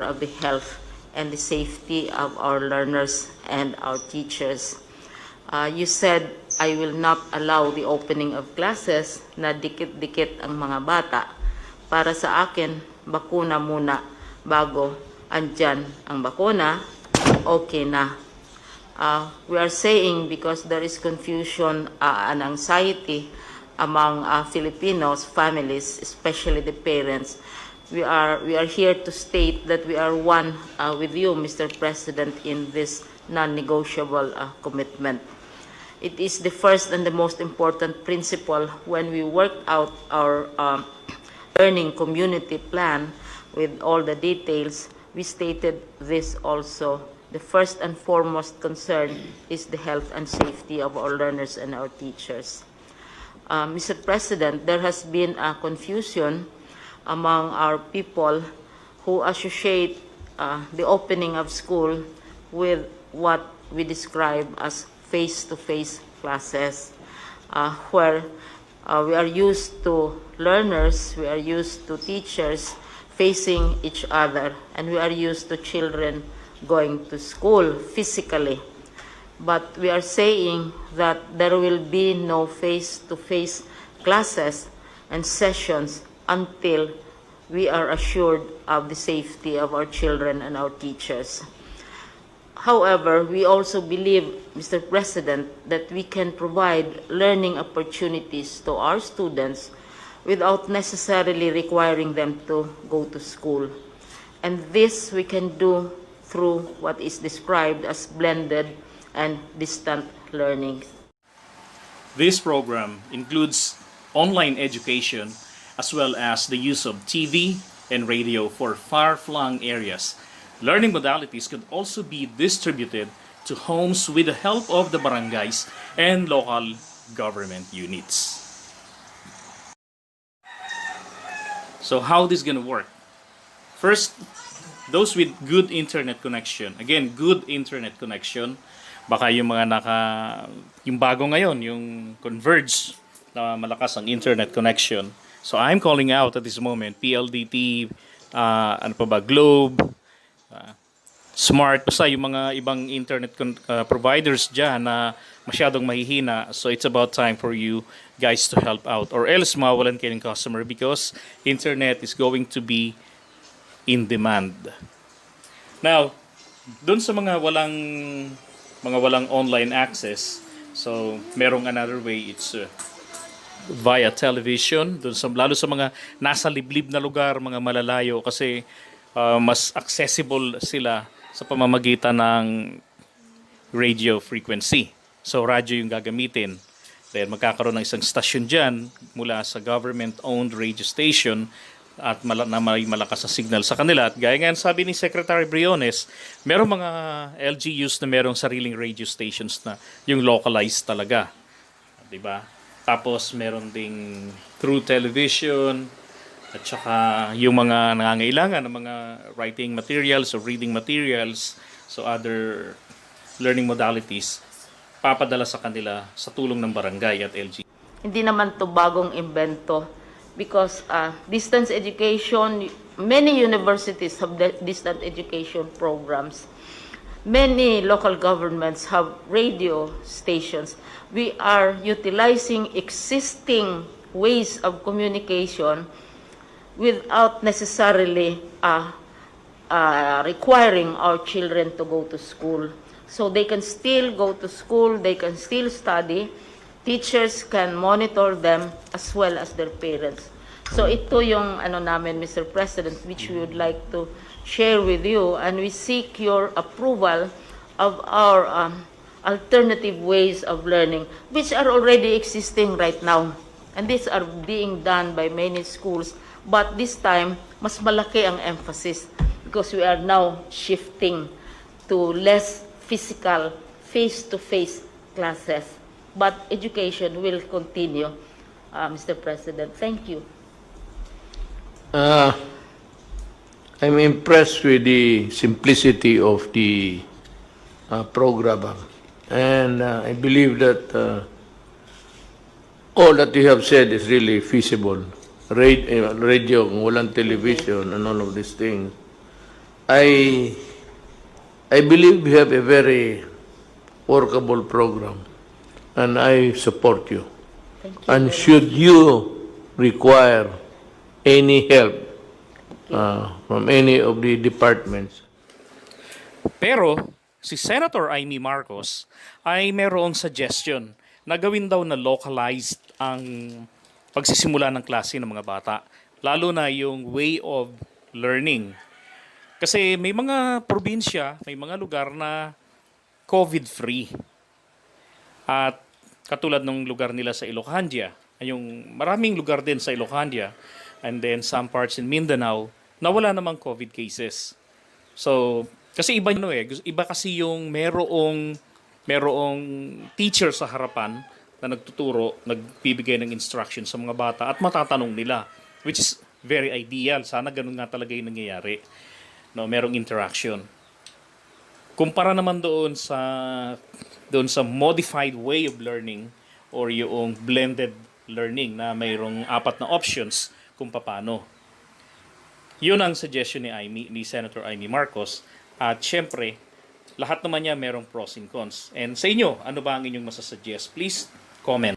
of the health and the safety of our learners and our teachers. You said, I will not allow the opening of classes na dikit-dikit ang mga bata. Para sa akin, bakuna muna bago andyan ang bakuna, okay na. We are saying because there is confusion and anxiety among Filipinos, families, especially the parents. We are here to state that we are one with you, Mr. President, in this non-negotiable commitment. It is the first and the most important principle when we worked out our learning community plan with all the details. We stated this also. The first and foremost concern is the health and safety of our learners and our teachers. Mr. President, there has been a confusion among our people who associate the opening of school with what we describe as face-to-face classes, where we are used to learners, we are used to teachers facing each other, and we are used to children going to school physically. But we are saying that there will be no face-to-face classes and sessions until we are assured of the safety of our children and our teachers. However, we also believe, Mr. President, that we can provide learning opportunities to our students without necessarily requiring them to go to school. And this we can do through what is described as blended and distant learning. This program includes online education as well as the use of TV and radio for far-flung areas. Learning modalities could also be distributed to homes with the help of the barangays and local government units. So how this gonna work? First, those with good internet connection. Again, good internet connection. Baka yung mga yung bago ngayon, yung Converge na malakas ang internet connection. So I'm calling out at this moment, PLDT, ano pa ba, Globe, Smart, basta yung mga ibang internet providers dyan na masyadong mahihina. So it's about time for you guys to help out. Or else mawawalan kayo ng customer because internet is going to be in demand. Now, dun sa mga walang online access, so merong another way, it's via television, lalo sa mga nasa liblib na lugar, mga malalayo, kasi mas accessible sila sa pamamagitan ng radio frequency. So radyo yung gagamitin. Then magkakaroon ng isang stasyon dyan mula sa government-owned radio station at na may malakas na signal sa kanila. At gaya nga sabi ni Secretary Briones, merong mga LGUs na merong sariling radio stations na yung localized talaga. Diba? Tapos meron ding through television at saka yung mga nangangailangan ng mga writing materials or reading materials, so other learning modalities, papadala sa kanila sa tulong ng barangay at LG. Hindi naman to bagong invento because distance education, many universities have distance education programs. Many local governments have radio stations. We are utilizing existing ways of communication without necessarily requiring our children to go to school. So they can still go to school, they can still study, teachers can monitor them as well as their parents. So ito yung namin, Mr. President, which we would like to share with you, and we seek your approval of our alternative ways of learning, which are already existing right now. And these are being done by many schools. But this time, mas malaki ang emphasis because we are now shifting to less physical, face-to-face classes. But education will continue, Mr. President. Thank you. I'm impressed with the simplicity of the program. And I believe that all that you have said is really feasible. Radio, walang television, and all of these things. I I believe we have a very workable program, and I support you. And should you require any help from any of the departments, Pero si Senator Amy Marcos ay merong suggestion na gawin daw na localized ang pagsisimula ng klase ng mga bata. Lalo na yung way of learning. Kasi may mga probinsya, may mga lugar na COVID-free. At katulad ng lugar nila sa Ilocania, yung maraming lugar din sa Ilocania, and then some parts in Mindanao, na wala namang COVID cases. So, kasi iba kasi yung merong teacher sa harapan na nagtuturo, nagbibigay ng instruction sa mga bata at matatanong nila, which is very ideal. Sana ganun nga talaga yung nangyayari. No, merong interaction. Kumpara naman doon sa modified way of learning or yung blended learning na mayroong 4 na options kung paano. Yun ang suggestion ni Senator Amy Marcos. At syempre, lahat naman niya merong pros and cons. And sa inyo, ano ba ang inyong masasuggest? Please comment.